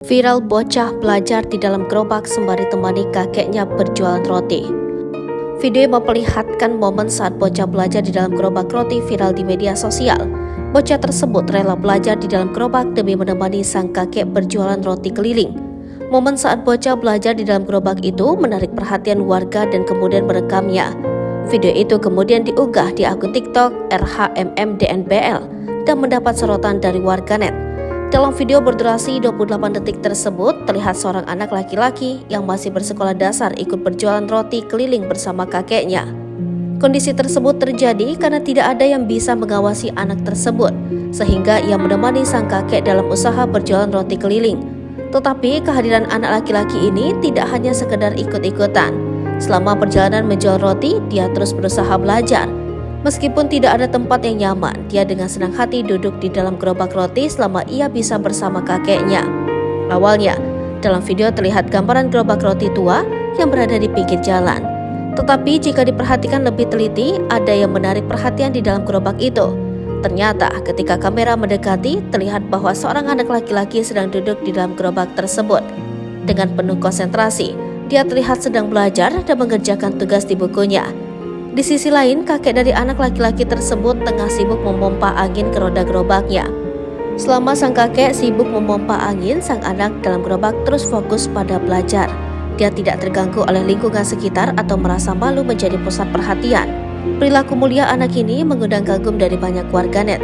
Viral bocah belajar di dalam gerobak sembari temani kakeknya berjualan roti. Video yang memperlihatkan momen saat bocah belajar di dalam gerobak roti viral di media sosial. Bocah tersebut rela belajar di dalam gerobak demi menemani sang kakek berjualan roti keliling. Momen saat bocah belajar di dalam gerobak itu menarik perhatian warga dan kemudian merekamnya. Video itu kemudian diunggah di akun TikTok RHMMDNBL dan mendapat sorotan dari warganet. Dalam video berdurasi 28 detik tersebut, terlihat seorang anak laki-laki yang masih bersekolah dasar ikut berjualan roti keliling bersama kakeknya. Kondisi tersebut terjadi karena tidak ada yang bisa mengawasi anak tersebut, sehingga ia menemani sang kakek dalam usaha berjualan roti keliling. Tetapi kehadiran anak laki-laki ini tidak hanya sekedar ikut-ikutan. Selama perjalanan menjual roti, dia terus berusaha belajar. Meskipun tidak ada tempat yang nyaman, dia dengan senang hati duduk di dalam gerobak roti selama ia bisa bersama kakeknya. Awalnya, dalam video terlihat gambaran gerobak roti tua yang berada di pinggir jalan. Tetapi jika diperhatikan lebih teliti, ada yang menarik perhatian di dalam gerobak itu. Ternyata ketika kamera mendekati, terlihat bahwa seorang anak laki-laki sedang duduk di dalam gerobak tersebut. Dengan penuh konsentrasi, dia terlihat sedang belajar dan mengerjakan tugas di bukunya. Di sisi lain, kakek dari anak laki-laki tersebut tengah sibuk memompa angin ke roda gerobaknya. Selama sang kakek sibuk memompa angin, sang anak dalam gerobak terus fokus pada belajar. Dia tidak terganggu oleh lingkungan sekitar atau merasa malu menjadi pusat perhatian. Perilaku mulia anak ini mengundang kagum dari banyak warganet.